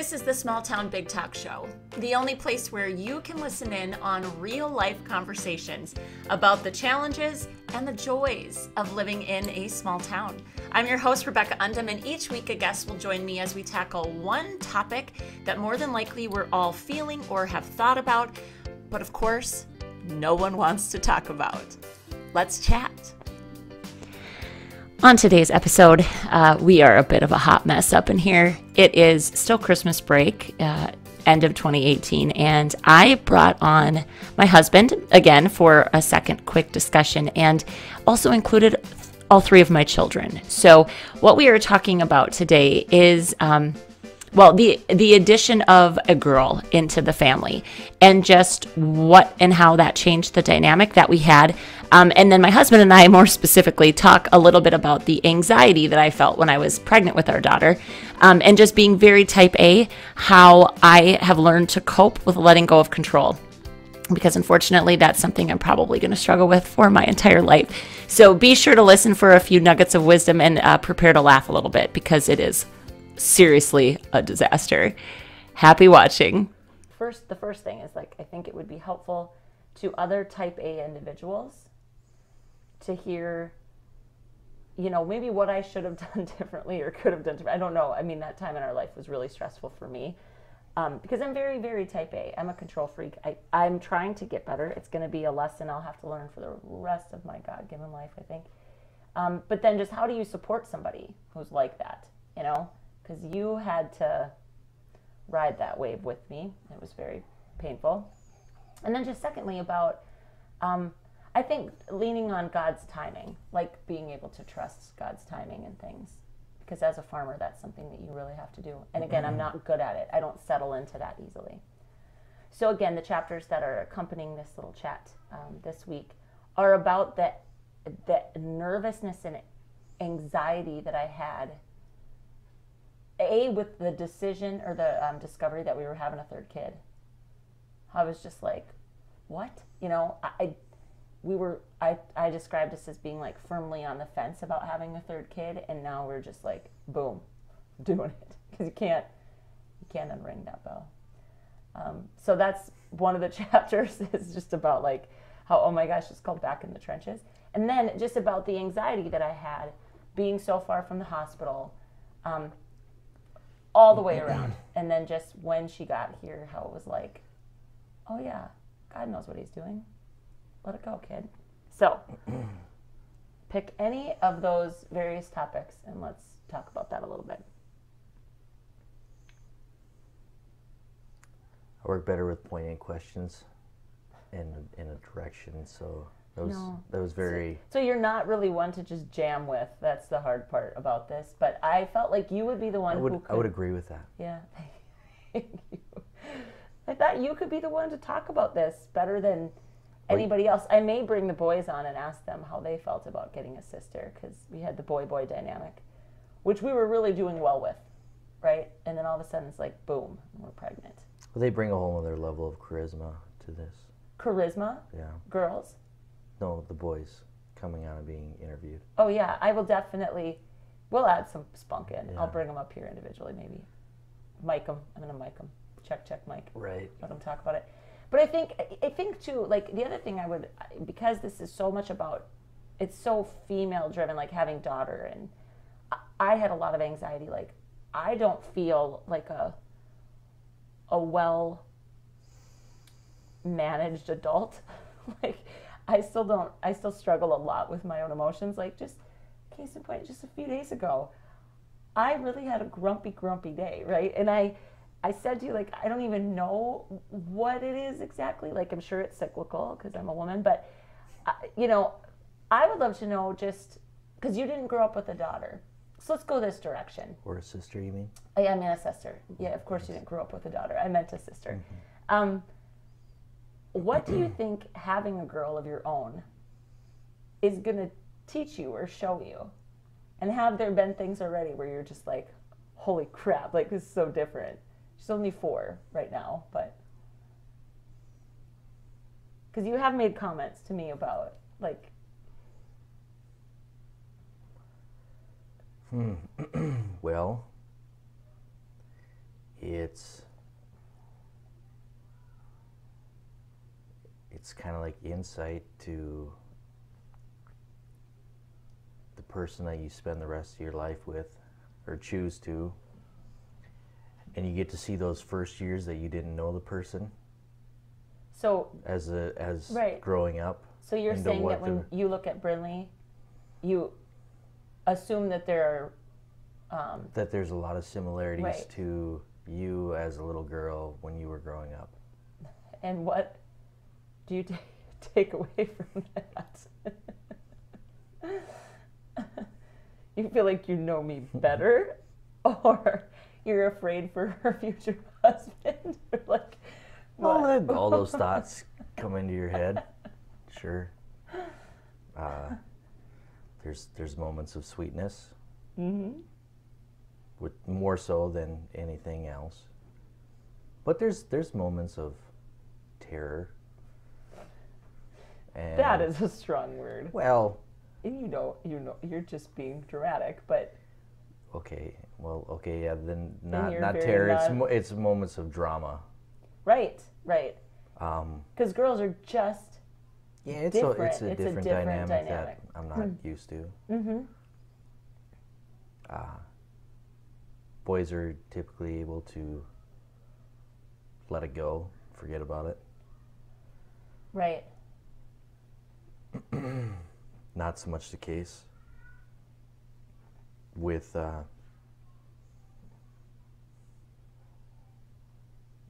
This is the Small Town Big Talk Show, the only place where you can listen in on real life conversations about the challenges and the joys of living in a small town. I'm your host, Rebecca Undum, and each week a guest will join me as we tackle one topic that more than likely we're all feeling or have thought about, but of course, no one wants to talk about. Let's chat. On today's episode, we are a bit of a hot mess up in here. It is still Christmas break, end of 2018, and I brought on my husband again for a second quick discussion and also included all three of my children. So what we are talking about today is the addition of a girl into the family and just what and how that changed the dynamic that we had. And then my husband and I more specifically talk a little bit about the anxiety that I felt when I was pregnant with our daughter, and just being very type A, how I have learned to cope with letting go of control. Because unfortunately, that's something I'm probably going to struggle with for my entire life. So be sure to listen for a few nuggets of wisdom and prepare to laugh a little bit because it is seriously a disaster. Happy watching. The first thing is I think it would be helpful to other type A individuals to hear, maybe what I should have done differently or could have done differently. I don't know. I mean, that time in our life was really stressful for me because I'm very, very type A. I'm a control freak. I'm trying to get better. It's going to be a lesson I'll have to learn for the rest of my God-given life, I think. But then just how do you support somebody who's like that, Because you had to ride that wave with me. It was very painful. And then just secondly about, I think leaning on God's timing, like being able to trust God's timing and things. Because as a farmer, that's something that you really have to do. And again, I'm not good at it. I don't settle into that easily. So again, the chapters that are accompanying this little chat this week are about the nervousness and anxiety that I had with the decision or the discovery that we were having a third kid. I was just like, what? I described us as being firmly on the fence about having a third kid, and now we're just boom, doing it because you can't unring that bell. So that's one of the chapters is just about how, oh my gosh, it's called Back in the Trenches, and then just about the anxiety that I had being so far from the hospital. All the way around. And then just when she got here, how it was oh yeah, God knows what he's doing. Let it go, kid. So pick any of those various topics and let's talk about that a little bit. I work better with pointing questions in a direction, so that was very... So you're not really one to just jam with. That's the hard part about this. But I felt like you would be the one who could... I would agree with that. Yeah. Thank you. I thought you could be the one to talk about this better than anybody else. I may bring the boys on and ask them how they felt about getting a sister, because we had the boy-boy dynamic, which we were really doing well with, right? And then all of a sudden it's boom, we're pregnant. Well, they bring a whole other level of charisma to this. Charisma? Yeah. Girls? No, the boys coming out and being interviewed. Oh, yeah. I will definitely... We'll add some spunk in. Yeah. I'll bring them up here individually, maybe. Mic them. I'm going to mic them. Check, mic. Right. Let them talk about it. But I think too, the other thing I would... Because this is so much about... It's so female-driven, having daughter. And I had a lot of anxiety. I don't feel like a well-managed adult. I still struggle a lot with my own emotions. Just case in point, just a few days ago, I really had a grumpy day, right? And I said to you, I don't even know what it is exactly. I'm sure it's cyclical because I'm a woman, but, I would love to know just, because you didn't grow up with a daughter. So let's go this direction. Or a sister, you mean? I mean a sister. Yeah, of course you didn't grow up with a daughter. I meant a sister. Mm-hmm. What do you think having a girl of your own is going to teach you or show you? And have there been things already where you're just holy crap, this is so different? She's only 4 right now, but... Because you have made comments to me about, Well, it's kind of like insight to the person that you spend the rest of your life with, or choose to, and you get to see those first years that you didn't know the person. So as right. growing up. So you're saying that when you look at Brinley, you assume that there are that there's a lot of similarities right. to you as a little girl when you were growing up. And what do you take away from that? You feel like you know me better, or you're afraid for her future husband? Or like, well, all those thoughts come into your head. Sure. There's moments of sweetness, with more so than anything else. But there's moments of terror. And that is a strong word. Well, you know, you're just being dramatic, but okay, yeah, then not terror. It's moments of drama. Right. Because girls are just it's different. a different dynamic that I'm not used to. Boys are typically able to let it go, forget about it. Right. Not so much the case with I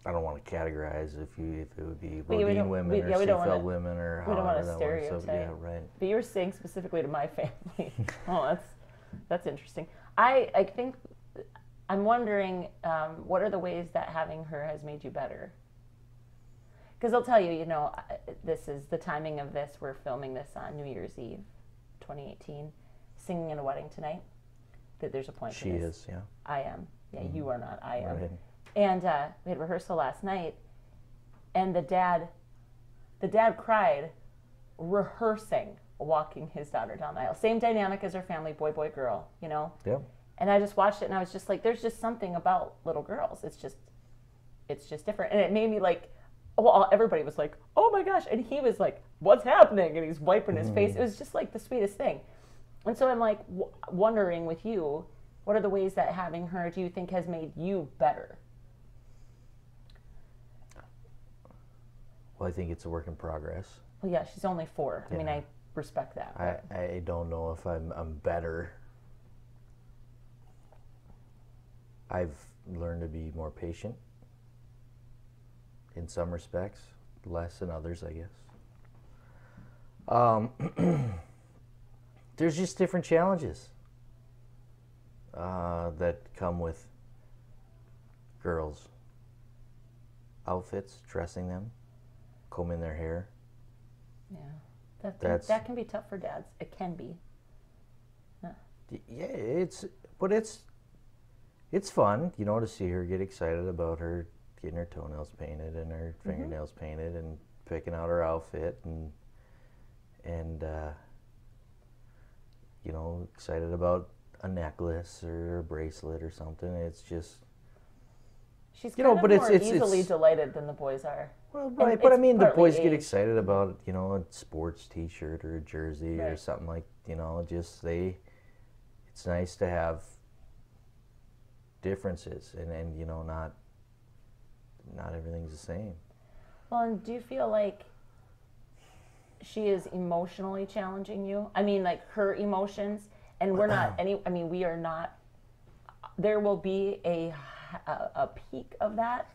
don't want to categorize if it would be Bodine women or Seafeld women or we don't want to that stereotype. So, yeah, right. But you were saying specifically to my family. Oh, that's interesting. I think I'm wondering what are the ways that having her has made you better? Because I'll tell you, this is the timing of this. We're filming this on New Year's Eve, 2018. Singing at a wedding tonight. That there's a point. She is, yeah. I am. Yeah, you are not. I am. Right. And we had rehearsal last night, and the dad cried, rehearsing walking his daughter down the aisle. Same dynamic as her family, boy, girl, Yeah. And I just watched it, and I was just like, there's just something about little girls. It's just different, and it made me like, well, everybody was like, oh my gosh, and he was like, what's happening? And he's wiping his face. It was just like the sweetest thing. And so I'm like wondering with you, what are the ways that having her, do you think, has made you better? Well, I think it's a work in progress. Well, yeah, she's only 4. Yeah. I mean, I respect that. I don't know if I'm better. I've learned to be more patient in some respects, less in others, I guess. There's just different challenges that come with girls. Outfits, dressing them, combing their hair. Yeah, that can be tough for dads. It can be. Yeah, it's fun, to see her get excited about her getting her toenails painted and her fingernails painted and picking out her outfit and excited about a necklace or a bracelet or something. It's just she's more easily delighted than the boys are. Well, right, but I mean, the boys get excited about a sports T-shirt or a jersey or something like it's nice to have differences and not everything's the same. Well, and do you feel like she is emotionally challenging you? I mean, like her emotions, and we're not we are not. There will be a peak of that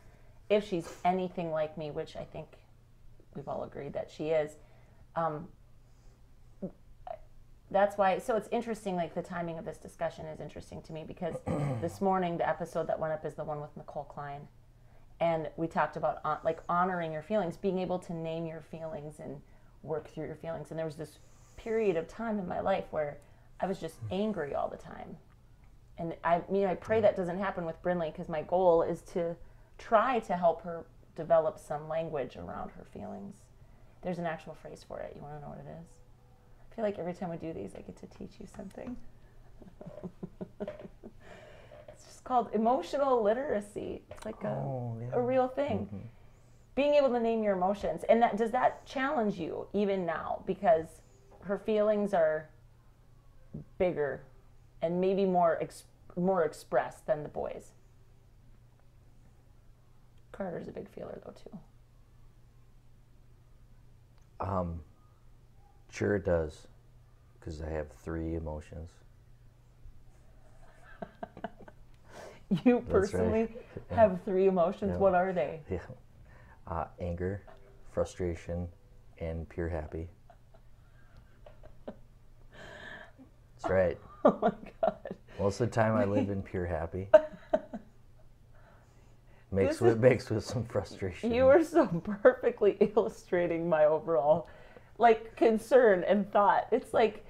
if she's anything like me, which I think we've all agreed that she is. That's why, so it's interesting, like the timing of this discussion is interesting to me because this morning the episode that went up is the one with Nicole Klein. And we talked about honoring your feelings, being able to name your feelings and work through your feelings. And there was this period of time in my life where I was just angry all the time. And I pray that doesn't happen with Brinley because my goal is to try to help her develop some language around her feelings. There's an actual phrase for it. You want to know what it is? I feel like every time we do these, I get to teach you something. It's just called emotional literacy. It's like a real thing. Mm-hmm. Being able to name your emotions. And does that challenge you even now? Because her feelings are bigger and maybe more expressed than the boys. Carter's a big feeler though too. Sure it does, because I have 3 emotions. You personally have 3 emotions. Yeah. What are they? Yeah. Anger, frustration, and pure happy. That's right. Oh my God. Most of the time I live in pure happy. Mixed with some frustration. You are so perfectly illustrating my overall concern and thought. It's like,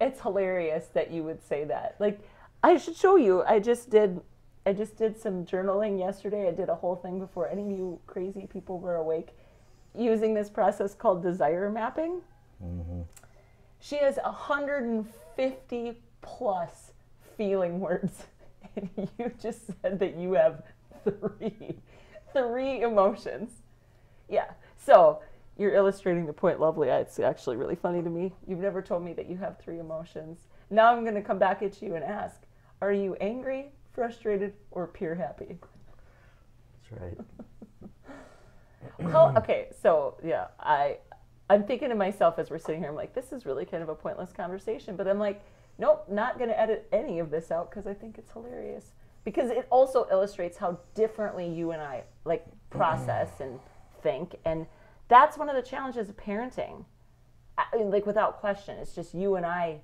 it's hilarious that you would say that. Like, I should show you. I just did some journaling yesterday. I did a whole thing before any of you crazy people were awake, using this process called desire mapping. Mm-hmm. She has 150 plus feeling words, and you just said that you have 3 emotions. Yeah. So you're illustrating the point lovely. It's actually really funny to me. You've never told me that you have 3 emotions. Now I'm going to come back at you and ask, are you angry, frustrated, or pure happy? That's right. Okay, so yeah, I'm thinking to myself as we're sitting here, I'm like, this is really kind of a pointless conversation. But I'm like, nope, not going to edit any of this out because I think it's hilarious. Because it also illustrates how differently you and I process and think. And that's one of the challenges of parenting. Without question, it's just you and I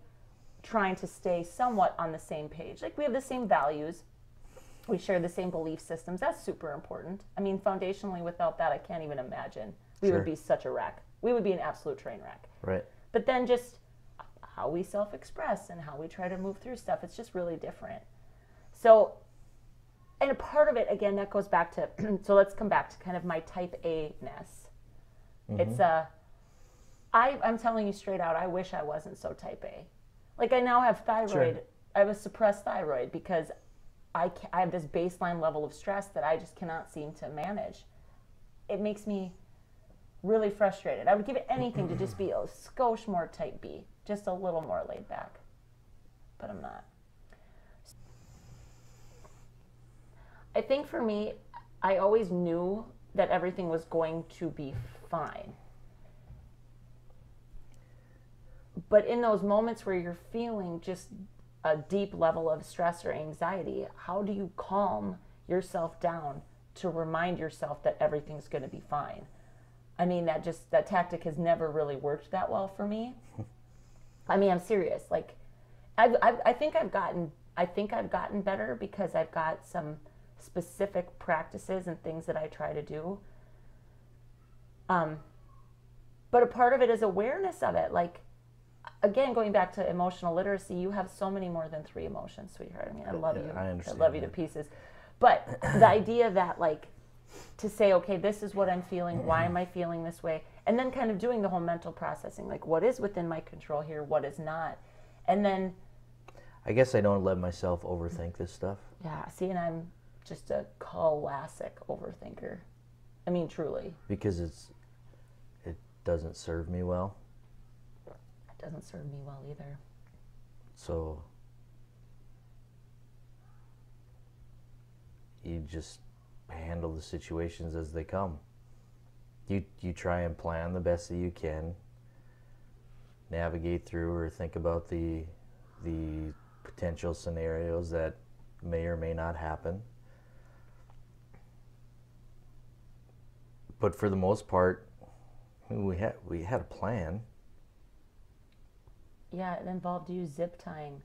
trying to stay somewhat on the same page. We have the same values. We share the same belief systems. That's super important. I mean, foundationally, without that, I can't even imagine. We would be such a wreck. We would be an absolute train wreck. Right. But then just how we self-express and how we try to move through stuff, it's just really different. So, and a part of it, again, that goes back to, so let's come back to kind of my type A-ness. Mm-hmm. It's I'm telling you straight out, I wish I wasn't so type A. I now have thyroid. Sure. I have a suppressed thyroid because I have this baseline level of stress that I just cannot seem to manage. It makes me really frustrated. I would give it anything to just be a skosh more type B, just a little more laid back. But I'm not. I think for me, I always knew that everything was going to be fine. But in those moments where you're feeling just a deep level of stress or anxiety, how do you calm yourself down to remind yourself that everything's going to be fine? I mean, that tactic has never really worked that well for me. I mean, I'm serious. I think I've gotten better because I've got some specific practices and things that I try to do. But a part of it is awareness of it. Again, going back to emotional literacy, you have so many more than 3 emotions, sweetheart. I mean, I love you. I understand. I love you to pieces. But the idea that, to say, okay, this is what I'm feeling. Why am I feeling this way? And then kind of doing the whole mental processing, what is within my control here? What is not? And then... I guess I don't let myself overthink this stuff. Yeah, see, and I'm just a classic overthinker. I mean, truly. Because it doesn't serve me well. It doesn't serve me well either. So you just handle the situations as they come. You try and plan the best that you can, navigate through or think about the potential scenarios that may or may not happen. But for the most part, we had a plan. Yeah, it involved you zip tying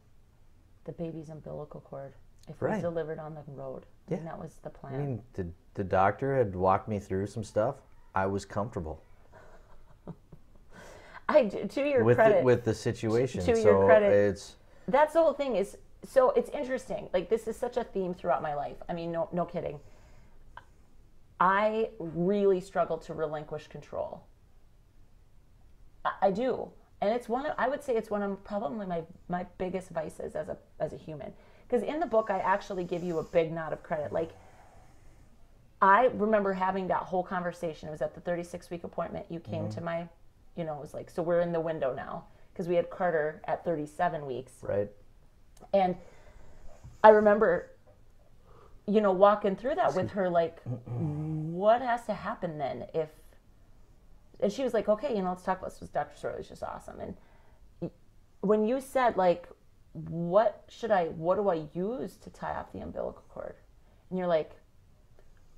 the baby's umbilical cord if it Right. was delivered on the road. Yeah. And that was the plan. I mean, the doctor had walked me through some stuff. I was comfortable To your credit. with the situation. To so your credit. It's That's the whole thing is, so it's interesting. This is such a theme throughout my life. I mean, no kidding. I really struggle to relinquish control. I do. And I would say it's one of probably my biggest vices as a human. because in the book, I actually give you a big nod of credit. Like, I remember having that whole conversation. It was at the 36-week appointment. You came to my, it was like, so we're in the window now, because we had Carter at 37 weeks. Right. And I remember, walking through that with her, like, what has to happen then if, and she was like, okay, let's talk about this. Dr. Sorley's just awesome. And when you said, like, what do I use to tie off the umbilical cord? And you're like,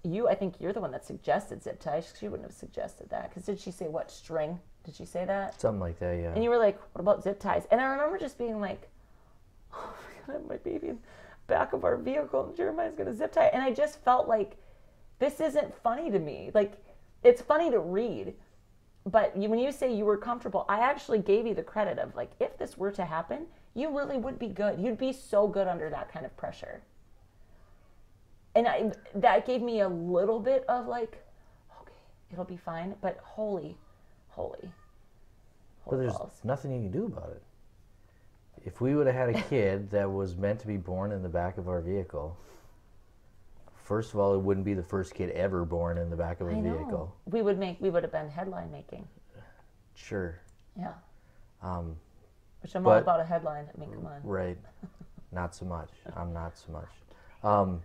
I think you're the one that suggested zip ties. She wouldn't have suggested that. Because did she say what, string? Did she say that? Something like that, yeah. And you were like, what about zip ties? And I remember just being like, oh my God, my baby in the back of our vehicle and Jeremiah's going to zip tie. And I just felt like, this isn't funny to me. Like, it's funny to read. But when you say you were comfortable, I actually gave you the credit of, like, if this were to happen, you really would be good. You'd be so good under that kind of pressure. And that gave me a little bit of, like, okay, it'll be fine. But holy But there's balls. nothing you can do about it. If we would have had a kid that was meant to be born in the back of our vehicle, first of all, it wouldn't be the first kid ever born in the back of a vehicle. We would have been headline making. Sure. Yeah. Which I'm but- all about a headline. I mean, come on. Right. Not so much. I'm not so much.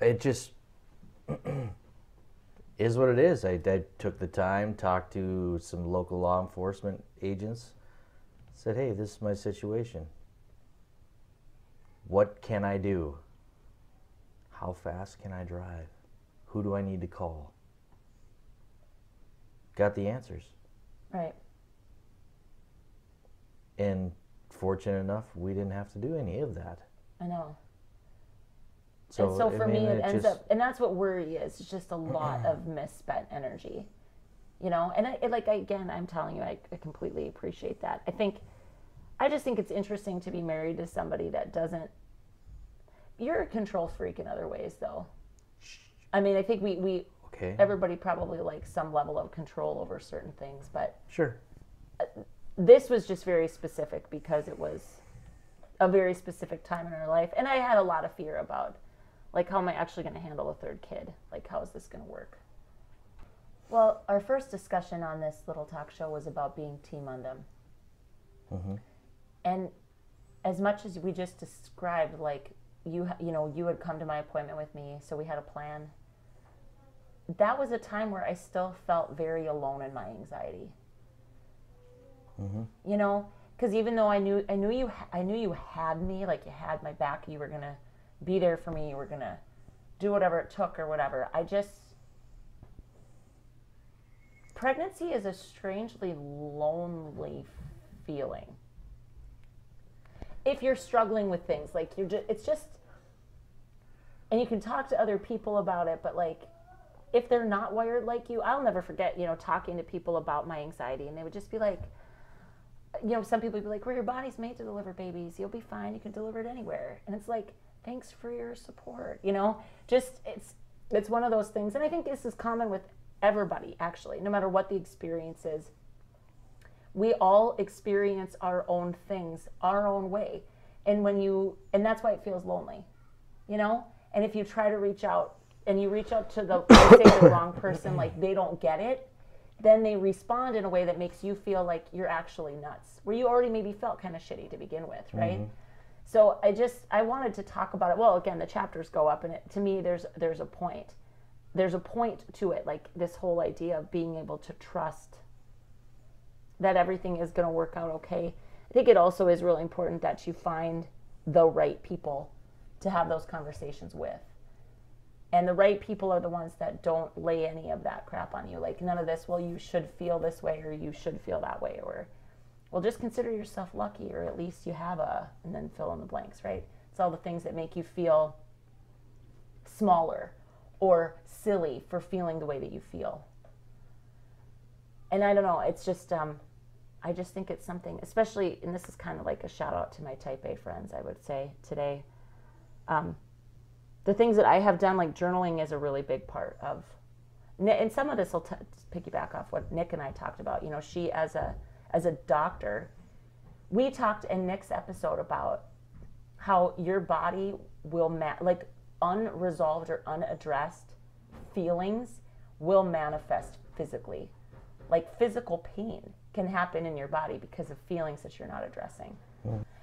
It just is what it is. I took the time, talked to some local law enforcement agents, said, hey, this is my situation. What can I do? How fast can I drive? Who do I need to call? Got the answers. Right. And fortunate enough, we didn't have to do any of that. I know. So, and so for me, it ends just, up, and that's what worry is. It's just a lot of misspent energy, And again, I'm telling you, I completely appreciate that. I just think it's interesting to be married to somebody that doesn't. You're a control freak in other ways, though. I mean, I think we okay. Everybody probably likes some level of control over certain things, but Sure. This was just very specific because it was a very specific time in our life, and I had a lot of fear about, like, how am I actually going to handle a third kid? Like, how is this going to work? Well, our first discussion on this little talk show was about being Team Undum. Mm-hmm. And as much as we just described, like, you had come to my appointment with me, so we had a plan. That was a time where I still felt very alone in my anxiety. Mm-hmm. Because even though I knew you had me, like you had my back, you were gonna be there for me, you were gonna do whatever it took or whatever. Pregnancy is a strangely lonely feeling. If you're struggling with things, like it's just, and you can talk to other people about it, but like, if they're not wired like you, I'll never forget, talking to people about my anxiety, and they would just be like, some people would be like, well, your body's made to deliver babies. You'll be fine. You can deliver it anywhere. And it's like, thanks for your support. Just, it's one of those things. And I think this is common with everybody, actually, no matter what the experience is. We all experience our own things, our own way. And and that's why it feels lonely, And if you try to reach out and you reach out to the wrong person, like they don't get it, then they respond in a way that makes you feel like you're actually nuts, where you already maybe felt kind of shitty to begin with, right? Mm-hmm. So I wanted to talk about it. Well, again, the chapters go up, and to me, there's a point. There's a point to it, like this whole idea of being able to trust that everything is going to work out okay. I think it also is really important that you find the right people to have those conversations with. And the right people are the ones that don't lay any of that crap on you. Like, none of this, well, you should feel this way or you should feel that way. Or, well, just consider yourself lucky, or at least you have and then fill in the blanks, right? It's all the things that make you feel smaller or silly for feeling the way that you feel. And I don't know, it's just, I just think it's something, especially, and this is kind of like a shout out to my type A friends, I would say today. The things that I have done, like journaling, is a really big part of, and some of this will piggyback off what Nick and I talked about. She as a doctor, we talked in Nick's episode about how your body will, like unresolved or unaddressed feelings will manifest physically. Like physical pain can happen in your body because of feelings that you're not addressing.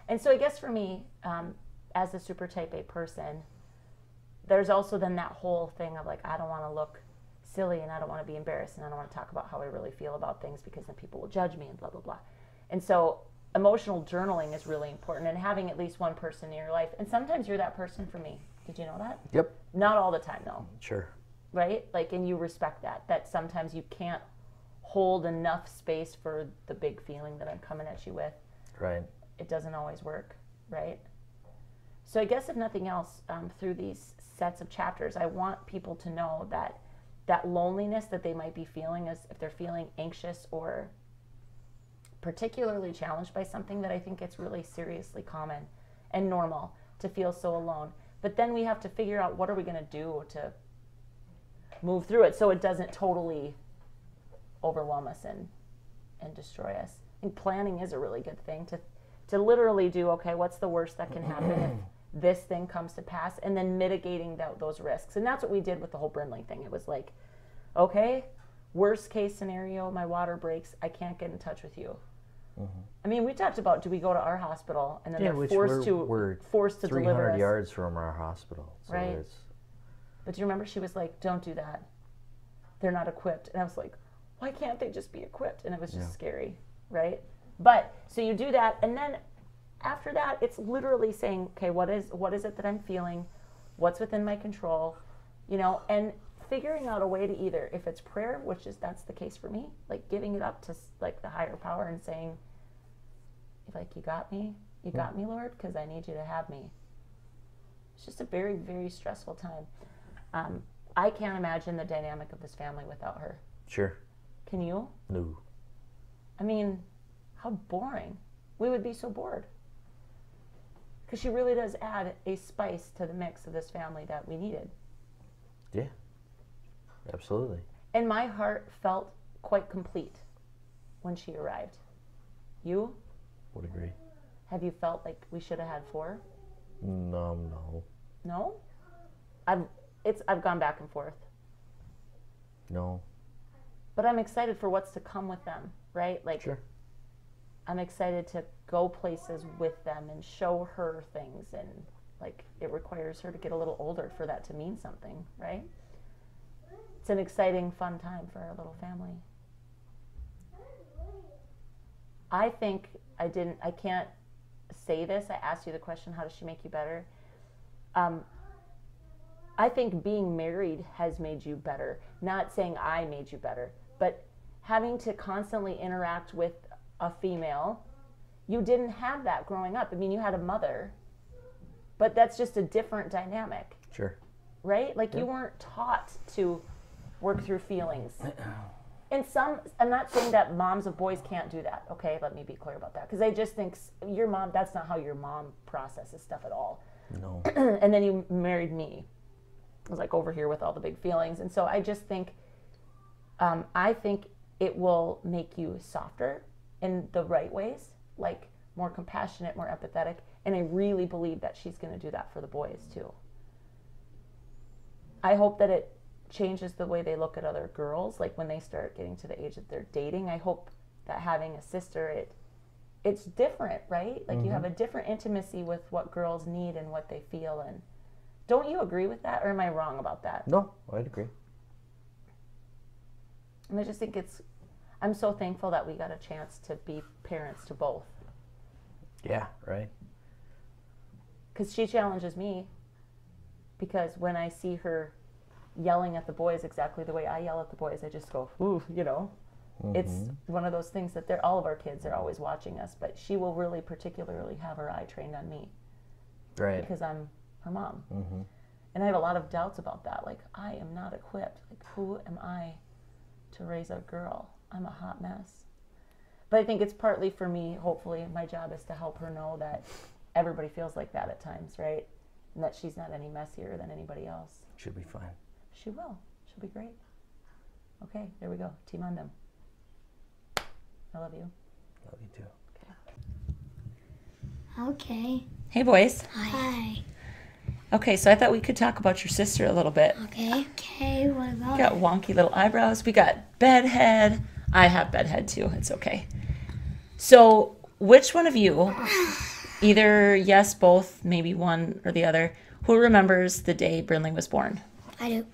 And so I guess for me, as a super type A person, there's also then that whole thing of like, I don't want to look silly and I don't want to be embarrassed and I don't want to talk about how I really feel about things because then people will judge me and blah, blah, blah. And so emotional journaling is really important, and having at least one person in your life. And sometimes you're that person for me. Did you know that? Yep. Not all the time though. Sure. Right? Like, and you respect that sometimes you can't hold enough space for the big feeling that I'm coming at you with. Right. It doesn't always work, right? So I guess if nothing else, through these sets of chapters, I want people to know that that loneliness that they might be feeling, is if they're feeling anxious or particularly challenged by something, that I think it's really seriously common and normal to feel so alone. But then we have to figure out, what are we going to do to move through it so it doesn't totally overwhelm us and destroy us. I think planning is a really good thing to literally do, okay, what's the worst that can happen if this thing comes to pass, and then mitigating those risks. And that's what we did with the whole Brinley thing. It was like, okay, worst case scenario, my water breaks, I can't get in touch with you. I mean, we talked about, do we go to our hospital, and then they're forced to 300 deliver us. yards from our hospital. So right. But do you remember she was like, don't do that. They're not equipped. And I was like, why can't they just be equipped? And it was just scary, right? But so you do that, and then after that, it's literally saying, okay, what is it that I'm feeling? What's within my control? You know, and figuring out a way to either, if it's prayer, that's the case for me, like giving it up to like the higher power and saying, like, you got me, Lord, because I need you to have me. It's just a very, very stressful time. I can't imagine the dynamic of this family without her. Sure. Can you? No. I mean, how boring. We would be so bored. Because she really does add a spice to the mix of this family that we needed. Yeah, absolutely. And my heart felt quite complete when she arrived. You? Would agree. Have you felt like we should have had 4? No. No? I've gone back and forth. No. But I'm excited for what's to come with them, right? Like, sure. I'm excited to go places with them and show her things, and like, it requires her to get a little older for that to mean something, right? It's an exciting, fun time for our little family. I think I can't say this. I asked you the question, how does she make you better? I think being married has made you better. Not saying I made you better, but having to constantly interact with a female, you didn't have that growing up. I mean, you had a mother, but that's just a different dynamic. Sure. Right? Like, you weren't taught to work through feelings. And I'm not saying that moms of boys can't do that, okay? Let me be clear about that. Because I just think your mom, that's not how your mom processes stuff at all. No. And then you married me. I was like over here with all the big feelings. And so I just think, I think it will make you softer in the right ways, like more compassionate, more empathetic. And I really believe that she's going to do that for the boys too. I hope that it changes the way they look at other girls, like when they start getting to the age that they're dating. I hope that having a sister, it's different, right? Like, you have a different intimacy with what girls need and what they feel. And don't you agree with that, or am I wrong about that? No, I'd agree. And I just think I'm so thankful that we got a chance to be parents to both. Yeah, right. Because she challenges me, because when I see her yelling at the boys exactly the way I yell at the boys, I just go, ooh, you know. It's one of those things that all of our kids are always watching us, but she will really particularly have her eye trained on me. Right. Because I'm her mom. And I have a lot of doubts about that. Like, I am not equipped. Like, who am I to raise a girl? I'm a hot mess. But I think it's partly for me, hopefully, my job is to help her know that everybody feels like that at times, right? And that she's not any messier than anybody else. Should be fine. She will. She'll be great. Okay, there we go. Team on them. I love you. Love you too. Okay. Okay. Hey, boys. Hi. Okay, so I thought we could talk about your sister a little bit. Okay. Okay, what about We got wonky little eyebrows. We got bedhead. I have bedhead too. It's okay. So, which one of you, either yes, both, maybe one or the other, who remembers the day Brinley was born? I do.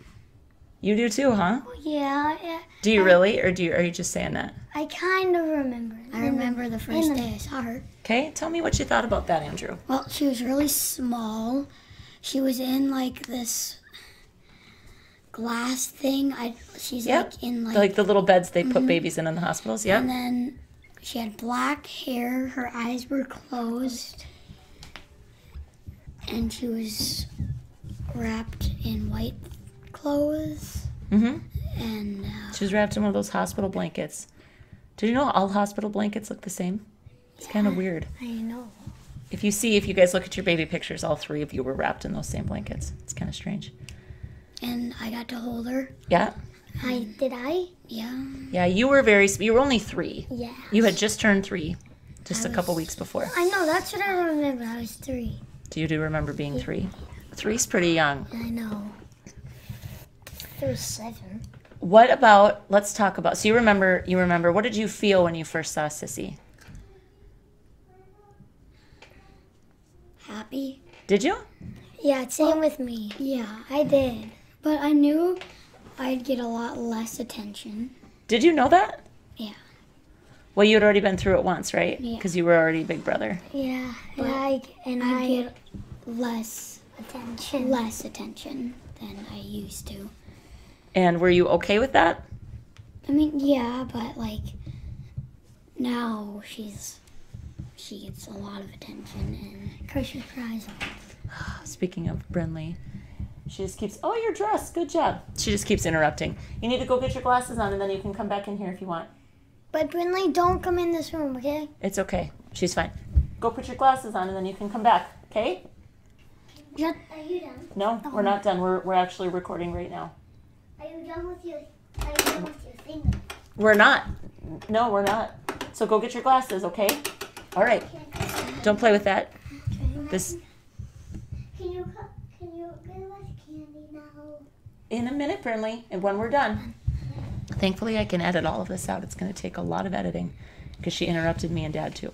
You do too, huh? Yeah, Do you really, or are you just saying that? I kind of remember. I remember the first day I saw her. Okay, tell me what you thought about that, Andrew. Well, she was really small. She was in like this glass thing. She's Yep. like in Like the little beds they put babies in the hospitals. Yep. And then she had black hair. Her eyes were closed. And she was wrapped in white clothes. Mm-hmm. And She was wrapped in one of those hospital blankets. Did you know all hospital blankets look the same? It's kind of weird. I know. If you guys look at your baby pictures, all three of you were wrapped in those same blankets. It's kind of strange. And I got to hold her. Yeah. Did I? Yeah. Yeah, you were only 3. Yeah. You had just turned 3 just a couple weeks before. I know, that's what I remember. I was 3. Do you remember being 3? 3's pretty young. I know. There was 7. What about, let's talk about, so you remember, what did you feel when you first saw Sissy? Happy? Did you? Yeah, same with me. Yeah, I did. But I knew I'd get a lot less attention. Did you know that? Yeah. Well, you had already been through it once, right? Yeah. Because you were already big brother. Yeah, but I get less attention than I used to. And were you okay with that? I mean, yeah, but like now she gets a lot of attention and Christian cries. Speaking of Brinley, she just keeps, oh, you're dressed. Good job. She just keeps interrupting. You need to go get your glasses on and then you can come back in here if you want. But Brinley, don't come in this room, okay? It's okay. She's fine. Go put your glasses on and then you can come back, okay? Are you done? No, we're not done. We're actually recording right now. Are you done with your thing? We're not. No, we're not. So go get your glasses, okay? All right. Don't play with that. This Can you get us candy now? in a minute, Brinley, and when we're done. Thankfully, I can edit all of this out. It's going to take a lot of editing because she interrupted me and Dad too.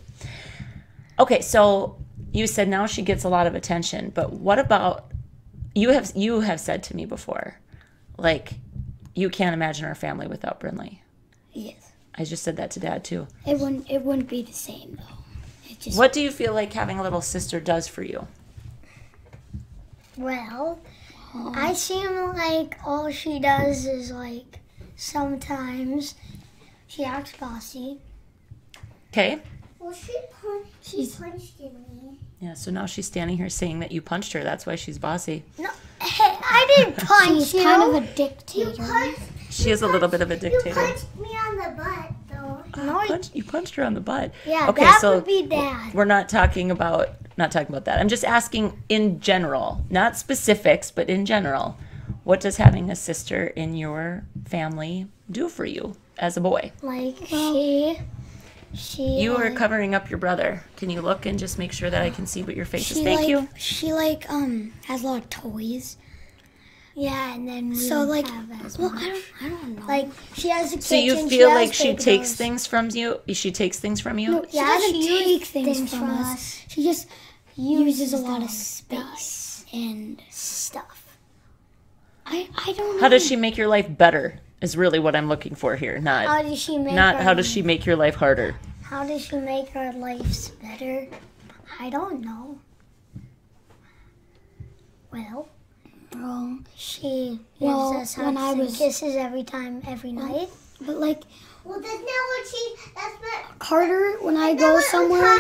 Okay, so you said now she gets a lot of attention, but what about you have said to me before, like, you can't imagine our family without Brinley. Yes. I just said that to Dad too. It wouldn't be the same though. What do you feel like having a little sister does for you? Well, I seem like all she does is like sometimes she acts bossy. Okay. Well, she punched me. Yeah, so now she's standing here saying that you punched her. That's why she's bossy. No, hey, I didn't punch. She's kind of a dictator. She is a little bit of a dictator. You punched me on the butt, though. No, You punched her on the butt. Yeah, okay, that so would be Dad. We're not talking about that. I'm just asking in general, not specifics, but in general. What does having a sister in your family do for you as a boy? Like You are covering up your brother. Can you look and just make sure that I can see what your face is? Thank you. She has a lot of toys. Yeah, and then I don't know. Like she has a kitchen. So you feel like she takes things from you? She takes things from you? No, she doesn't take things from us. She just uses a lot of space and stuff. I don't know. How does she make your life better? Is really what I'm looking for here. Not how does she make how does she make your life harder? How does she make our lives better? I don't know. Well, she gives us hugs and kisses every night. But like, well, that's not what that's what Carter. When I go somewhere,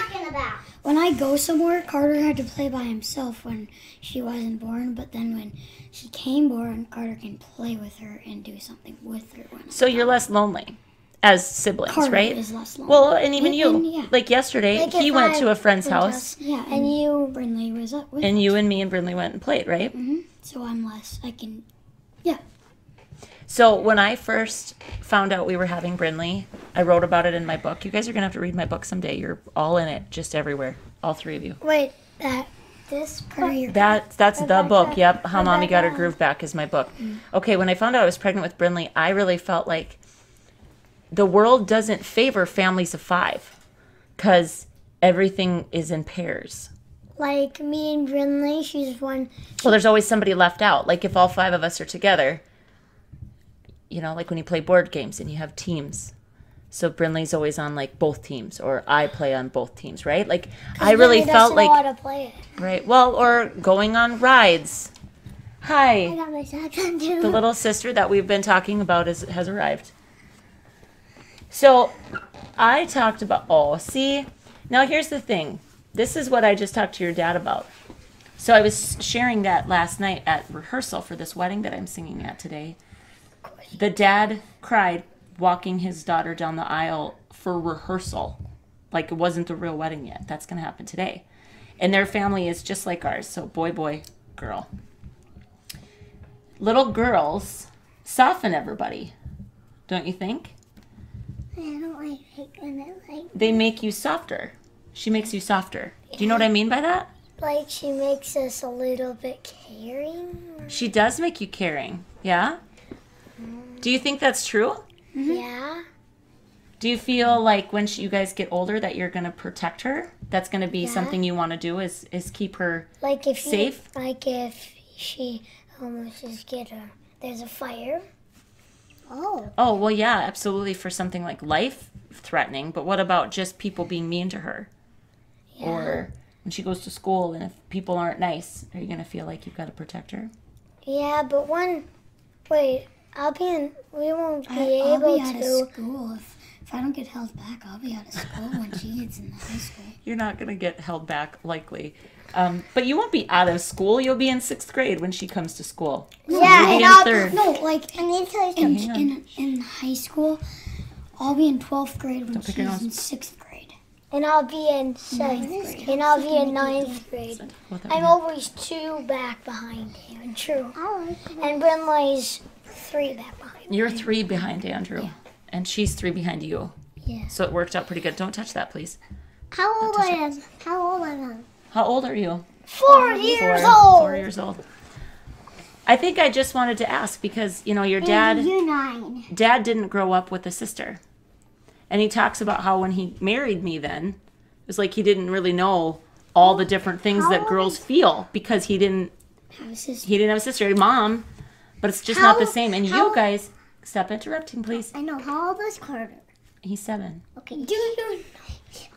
when I go somewhere, Carter had to play by himself when she wasn't born. But then when she came born, Carter can play with her and do something with her. So you're less lonely as siblings, Carter right? is less lonely. Well, and even you. Yeah. Like yesterday, Like he went to a friend's house. Yeah, and Brinley was up with and you and me and Brinley went and played, right? Mm-hmm. So I'm less. So when I first found out we were having Brinley, I wrote about it in my book. You guys are going to have to read my book someday. You're all in it, just everywhere. All 3 of you. Wait, This part of your That's the book. Yep, How Mommy Got Her Groove Back is my book. Okay, when I found out I was pregnant with Brinley, I really felt like the world doesn't favor families of 5 because everything is in pairs. Like me and Brinley, she's one. Well, there's always somebody left out. Like if all 5 of us are together, you know, like when you play board games and you have teams. So Brinley's always on like both teams, or I play on both teams, right? Like I really felt like know how to play it. Right. Well, or going on rides. Hi. I got my socks on too. The little sister that we've been talking about has arrived. So I talked about, see, now here's the thing. This is what I just talked to your dad about. So I was sharing that last night at rehearsal for this wedding that I'm singing at today. The dad cried walking his daughter down the aisle for rehearsal. Like it wasn't the real wedding yet. That's going to happen today. And their family is just like ours. So boy, boy, girl. Little girls soften everybody. Don't you think? I don't like it when it like. They make you softer. She makes you softer. Do you know what I mean by that? Like she makes us a little bit caring. She does make you caring. Yeah? Do you think that's true? Yeah. Do you feel like when you guys get older that you're going to protect her? That's going to be something you want to do is keep her like if safe? If she almost just there's a fire. Oh, well, yeah, absolutely for something like life-threatening. But what about just people being mean to her? Yeah. Or when she goes to school and if people aren't nice, are you going to feel like you've got to protect her? Yeah, but we won't be able to. I'll be out of school. If I don't get held back, I'll be out of school when she gets in high school. You're not going to get held back, likely. But you won't be out of school. You'll be in 6th grade when she comes to school. Yeah, You'll be in 3rd. No, like in high school, I'll be in 12th grade when she's in 6th grade. And I'll be in 7th grade. And I'll be in 9th grade. I'm always 2 back behind him. True. And Brinley's 3 back behind. You're 3 behind Andrew, and she's 3 behind you. Yeah. So it worked out pretty good. Don't touch that, please. How old I am? How old are you? 4 years old. 4 years old. I think I just wanted to ask because, you know, your dad... You're 9. Dad didn't grow up with a sister. And he talks about how when he married me then, it was like he didn't really know all the different things that girls feel because he didn't Have a sister. He didn't have a sister. He had a mom, but it's just not the same. And you guys, stop interrupting, please. I know. How old is Carter? He's 7. Okay.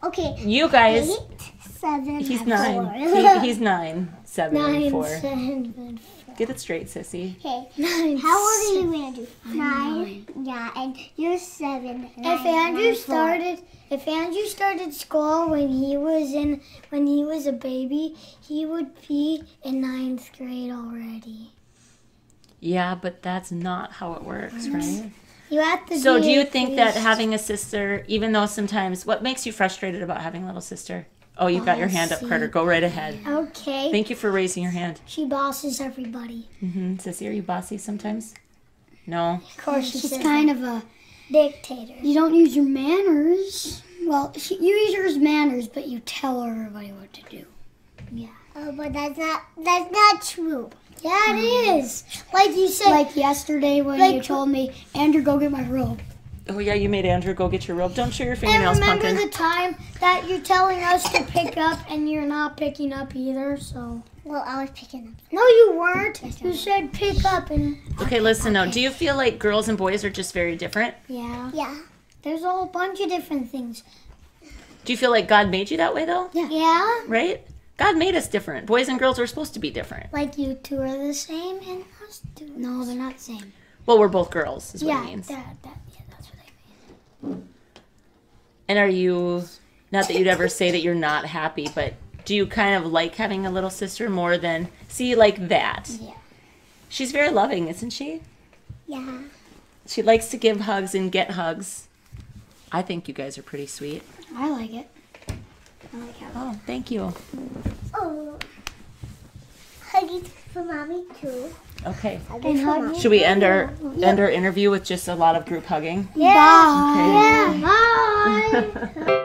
Okay. You guys... 8, 7, He's and 9. 4. He's 9, 7, 9, and 4. 7, 4. Get it straight, sissy. Okay. 9. How old are you, Andrew? 9. Yeah, and you're 7. If Andrew started school when he was a baby, he would be in 9th grade already. Yeah, but that's not how it works, right? You have to. So do you think that having a sister, even though sometimes, what makes you frustrated about having a little sister? Oh, you've got your hand up, Carter. Go right ahead. Okay. Thank you for raising your hand. She bosses everybody. Sissy, are you bossy sometimes? No? Of course, She's kind of a dictator. You don't use your manners. Well, you use your manners, but you tell everybody what to do. Yeah. Oh, but that's not true. Yeah, it is. Like you said. Like yesterday when you told me, Andrew, go get my robe. Oh, yeah, you made Andrew go get your robe. Don't show your fingernails, and remember pumpkin. the time that you're telling us to pick up and you're not picking up either, so. Well, I was picking up. No, you weren't. You said pick up and. Okay, listen, now, do you feel like girls and boys are just very different? Yeah. Yeah. There's a whole bunch of different things. Do you feel like God made you that way, though? Yeah. Yeah. Right? God made us different. Boys and girls are supposed to be different. Like you two are the same and us two. No, they're not the same. Well, we're both girls, is what it means. Yeah, that's what I mean. And are you, not that you'd ever say that you're not happy, but do you kind of like having a little sister more than, see, like that? Yeah. She's very loving, isn't she? Yeah. She likes to give hugs and get hugs. I think you guys are pretty sweet. I like it. I like how. Oh, thank you. Oh. Huggies for mommy too. Okay. And Should we end our interview with just a lot of group hugging? Yeah. Okay. Yeah. Bye.